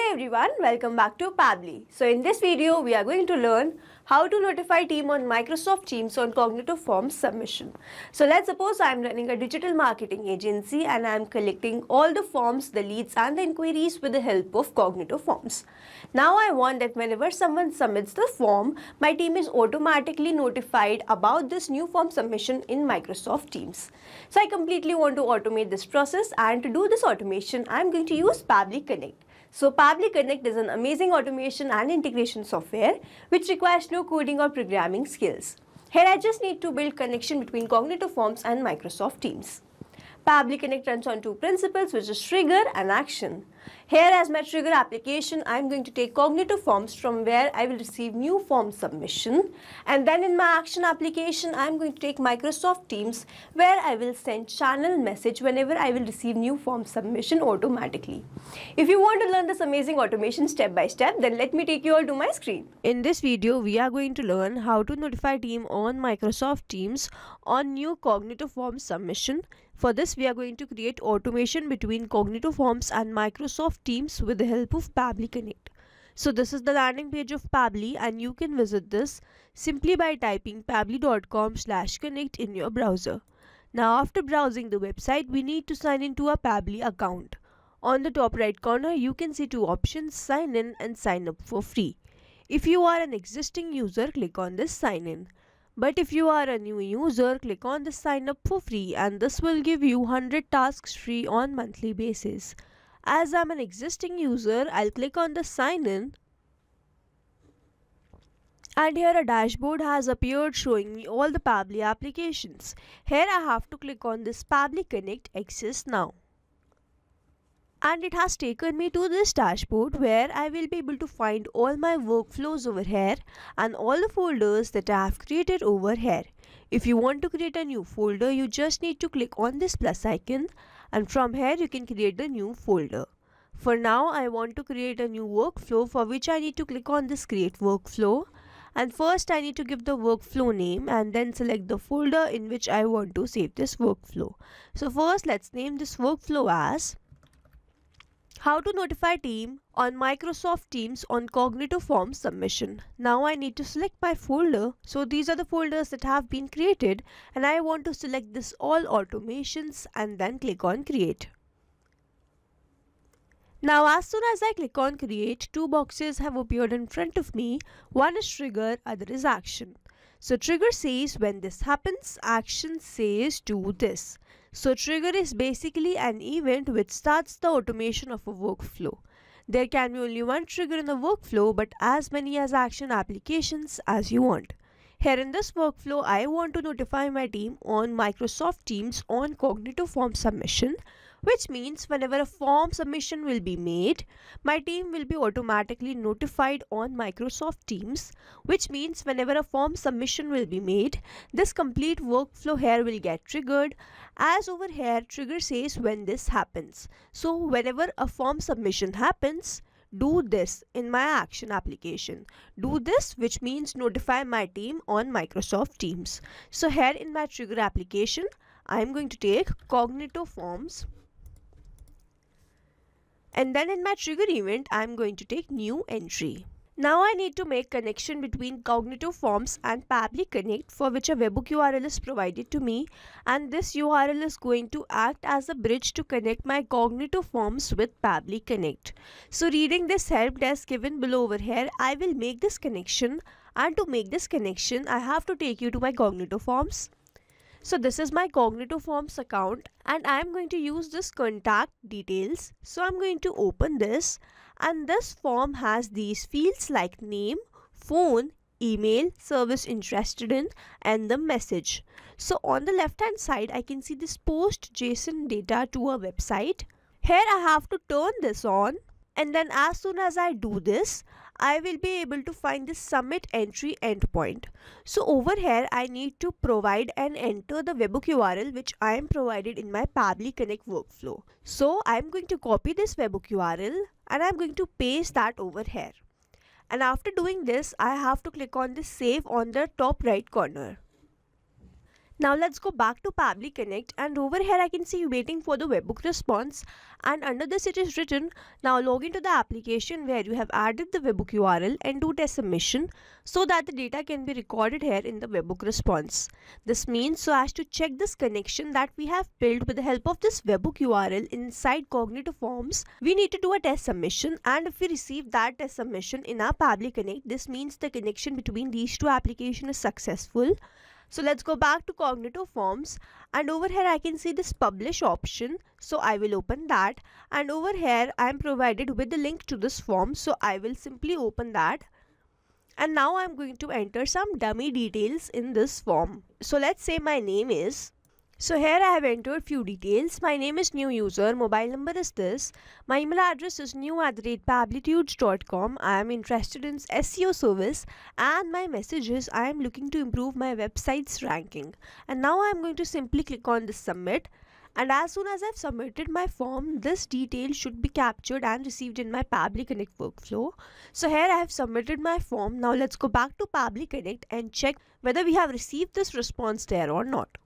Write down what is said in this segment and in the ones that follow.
Hi everyone, welcome back to Pabbly. So in this video, we are going to learn how to notify team on Microsoft Teams on cognitive forms submission. So let's suppose I am running a digital marketing agency and I am collecting all the forms, the leads and the inquiries with the help of cognitive forms. Now I want that whenever someone submits the form, my team is automatically notified about this new form submission in Microsoft Teams. So I completely want to automate this process, and to do this automation, I am going to use Pabbly Connect. So Pabbly Connect is an amazing automation and integration software which requires no coding or programming skills. Here I just need to build connection between cognitive forms and Microsoft Teams. Pabbly Connect runs on two principles, which is trigger and action. Here, as my trigger application, I am going to take cognitive forms from where I will receive new form submission, and then in my action application I am going to take Microsoft Teams where I will send channel message whenever I will receive new form submission automatically. If you want to learn this amazing automation step by step, then let me take you all to my screen. In this video, we are going to learn how to notify team on Microsoft Teams on new cognitive form submission. For this, we are going to create automation between cognitive forms and Microsoft Teams with the help of Pabbly Connect. So this is the landing page of Pabbly, and you can visit this simply by typing pabbly.com/connect in your browser. Now after browsing the website, we need to sign into a Pabbly account. On the top right corner, you can see two options, sign in and sign up for free. If you are an existing user, click on this sign in. But if you are a new user, click on the sign up for free, and this will give you 100 tasks free on monthly basis. As I'm an existing user, I'll click on the sign in, and here a dashboard has appeared showing me all the Pabbly applications. Here I have to click on this Pabbly Connect Access Now. And it has taken me to this dashboard where I will be able to find all my workflows over here and all the folders that I have created over here. If you want to create a new folder, you just need to click on this plus icon, and from here you can create the new folder. For now, I want to create a new workflow, for which I need to click on this create workflow, and first I need to give the workflow name and then select the folder in which I want to save this workflow. So first let's name this workflow as how to notify team on Microsoft Teams on cognitive form submission. Now I need to select my folder. So these are the folders that have been created, and I want to select this all automations and then click on create. Now as soon as I click on create, two boxes have appeared in front of me. One is trigger, other is action. So trigger says when this happens, action says do this. So trigger is basically an event which starts the automation of a workflow. There can be only one trigger in a workflow, but as many as action applications as you want. Here in this workflow, I want to notify my team on Microsoft Teams on cognitive form submission, which means whenever a form submission will be made, my team will be automatically notified on Microsoft Teams, which means whenever a form submission will be made, this complete workflow here will get triggered, as over here trigger says when this happens. So whenever a form submission happens, do this in my action application. Do this, which means notify my team on Microsoft Teams. So here in my trigger application, I am going to take cognitive forms, and then in my trigger event, I am going to take new entry. Now I need to make connection between cognitive forms and Pabbly Connect, for which a webhook URL is provided to me, and this URL is going to act as a bridge to connect my cognitive forms with Pabbly Connect. So reading this help desk given below over here, I will make this connection, and to make this connection, I have to take you to my cognitive forms. So this is my cognitive forms account, and I am going to use this contact details. So I'm going to open this, and this form has these fields like name, phone, email, service interested in, and the message. So on the left hand side, I can see this post JSON data to a website. Here I have to turn this on, and then as soon as I do this, I will be able to find this submit entry endpoint. So over here, I need to provide and enter the webhook URL which I am provided in my Pabbly Connect workflow. So I am going to copy this webhook URL and I am going to paste that over here. And after doing this, I have to click on this save on the top right corner. Now let's go back to Pabbly Connect, and over here I can see waiting for the webhook response, and under this it is written, now log into the application where you have added the webhook URL and do test submission so that the data can be recorded here in the webhook response. This means so as to check this connection that we have built with the help of this webhook URL inside Cognitive Forms, we need to do a test submission, and if we receive that test submission in our Pabbly Connect, this means the connection between these two applications is successful. So let's go back to Cognitive Forms, and over here I can see this publish option, so I will open that, and over here I am provided with the link to this form, so I will simply open that. And now I am going to enter some dummy details in this form. So let's say my name is, so here I have entered few details. My name is new user, mobile number is this, my email address is new@pablitudes.com, I am interested in SEO service, and my message is I am looking to improve my website's ranking. And now I am going to simply click on this submit, and as soon as I've submitted my form, this detail should be captured and received in my Pabbly Connect workflow. So here I have submitted my form. Now let's go back to Pabbly Connect and check whether we have received this response there or not.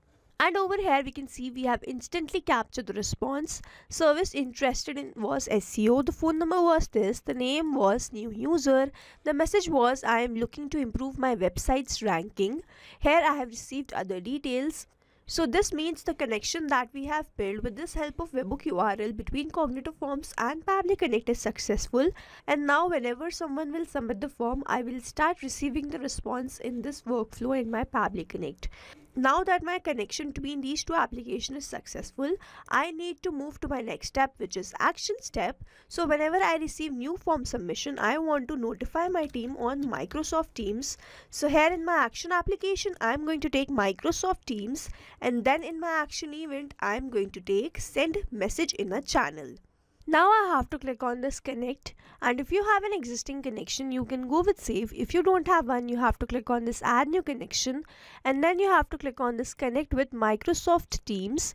And over here we can see we have instantly captured the response. Service interested in was SEO, the phone number was this, the name was new user, the message was I am looking to improve my website's ranking. Here I have received other details. So this means the connection that we have built with this help of webhook URL between Cognitive Forms and Pabbly Connect is successful, and now whenever someone will submit the form, I will start receiving the response in this workflow in my Pabbly Connect. Now that my connection between these two applications is successful, I need to move to my next step, which is action step. So whenever I receive new form submission, I want to notify my team on Microsoft Teams. So here in my action application, I am going to take Microsoft Teams, and then in my action event, I am going to take send message in a channel. Now I have to click on this connect, and if you have an existing connection you can go with save. If you don't have one, you have to click on this add new connection, and then you have to click on this connect with Microsoft Teams.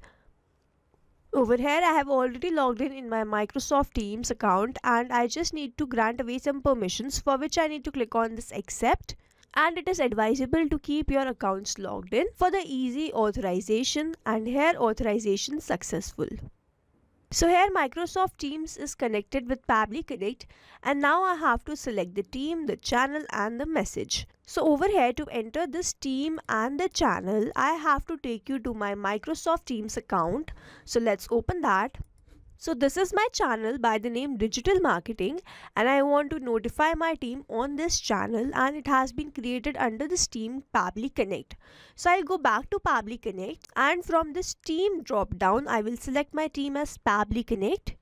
Over here I have already logged in my Microsoft Teams account, and I just need to grant away some permissions, for which I need to click on this accept. And it is advisable to keep your accounts logged in for the easy authorization, and here authorization successful. So here Microsoft Teams is connected with Pabbly Connect, and now I have to select the team, the channel and the message. So over here to enter this team and the channel, I have to take you to my Microsoft Teams account. So let's open that. So this is my channel by the name Digital Marketing, and I want to notify my team on this channel, and it has been created under this team Pabbly Connect. So I'll go back to Pabbly Connect, and from this team drop down I will select my team as Pabbly Connect,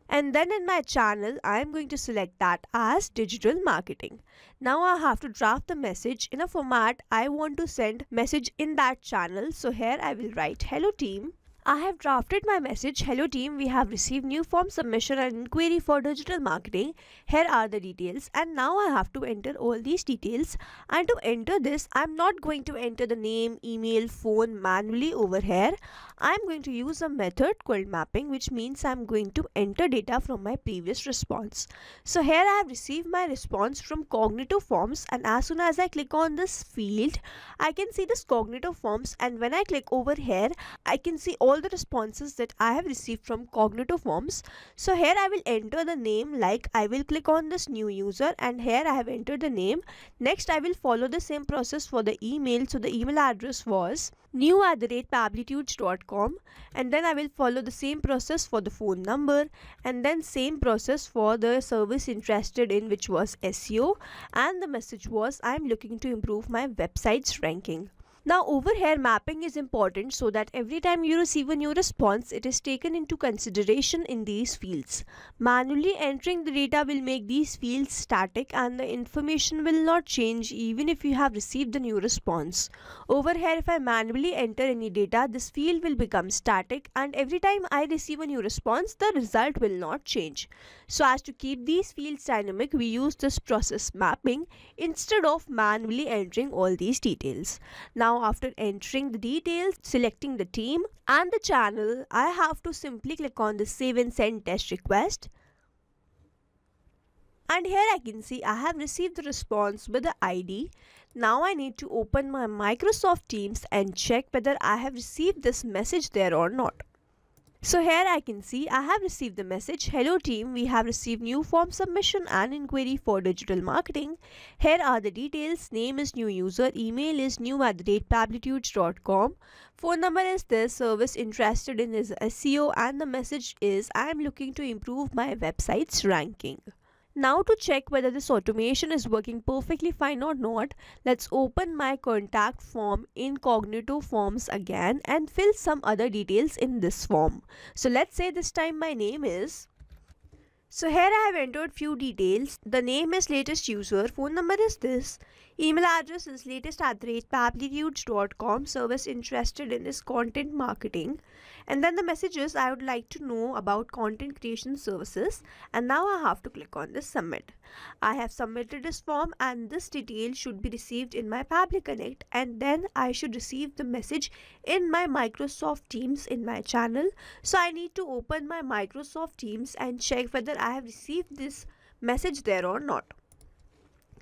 and then in my channel I am going to select that as Digital Marketing. Now I have to draft the message in a format I want to send message in that channel. So here I will write hello team. I have drafted my message, hello team, we have received new form submission and inquiry for digital marketing. Here are the details, and now I have to enter all these details. And to enter this, I am not going to enter the name, email, phone manually over here. I am going to use a method called mapping, which means I am going to enter data from my previous response. So here I have received my response from Cognitive Forms, and as soon as I click on this field, I can see this Cognitive Forms, and when I click over here, I can see all the responses that I have received from Cognitive Forms. So here I will enter the name, like I will click on this new user, and here I have entered the name. Next I will follow the same process for the email. So the email address was new@pablitudes.com, and then I will follow the same process for the phone number, and then same process for the service interested in, which was SEO, and the message was I am looking to improve my website's ranking. Now over here mapping is important so that every time you receive a new response, it is taken into consideration in these fields. Manually entering the data will make these fields static, and the information will not change even if you have received the new response. Over here if I manually enter any data, this field will become static, and every time I receive a new response, the result will not change. So as to keep these fields dynamic, we use this process mapping instead of manually entering all these details. Now after entering the details, selecting the team and the channel, I have to simply click on the save and send test request. And here I can see I have received the response with the ID. Now I need to open my Microsoft Teams and check whether I have received this message there or not. So here I can see I have received the message, "Hello team, we have received new form submission and inquiry for digital marketing. Here are the details. Name is new user, email is new@pablitudes.com, phone number is this, service interested in is SEO, and the message is, I am looking to improve my website's ranking." Now to check whether this automation is working perfectly fine or not, let's open my contact form in Cognito Forms again and fill some other details in this form. So let's say this time my name is. So here I have entered few details. The name is latest user, phone number is this, email address is latest@pablitudes.com, service interested in is content marketing, and then the message is, I would like to know about content creation services, and now I have to click on this submit. I have submitted this form and this detail should be received in my Pabbly Connect, and then I should receive the message in my Microsoft Teams in my channel. So I need to open my Microsoft Teams and check whether I have received this message there or not.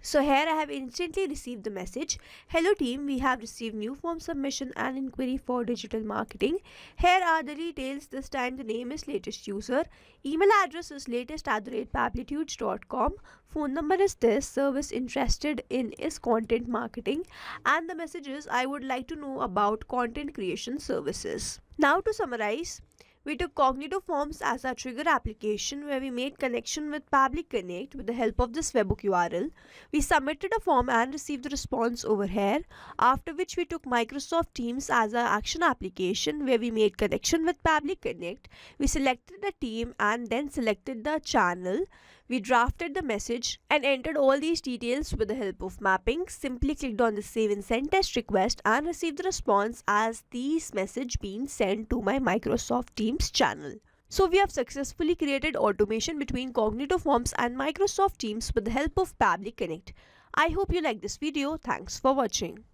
So here I have instantly received the message, "Hello team, we have received new form submission and inquiry for digital marketing. Here are the details. This time the name is latest user, email address is latest@pablitudes.com, phone number is this, service interested in is content marketing, and the message is, I would like to know about content creation services." Now to summarize, we took Cognito Forms as our trigger application where we made connection with Pabbly Connect with the help of this webhook URL. We submitted a form and received the response over here, after which we took Microsoft Teams as our action application where we made connection with Pabbly Connect. We selected the team and then selected the channel. We drafted the message and entered all these details with the help of mapping. Simply clicked on the save and send test request and received the response as these message being sent to my Microsoft Teams channel. So we have successfully created automation between Cognito Forms and Microsoft Teams with the help of Pabbly Connect. I hope you like this video. Thanks for watching.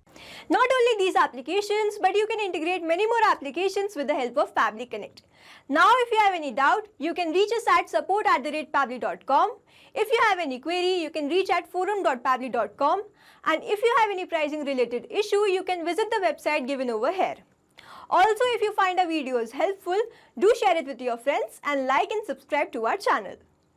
Not only these applications, but you can integrate many more applications with the help of Pabbly Connect. Now if you have any doubt, you can reach us at support@pabbly.com. If you have any query, you can reach at forum.pabbly.com. And if you have any pricing related issue, you can visit the website given over here. Also, if you find our videos helpful, do share it with your friends and like and subscribe to our channel.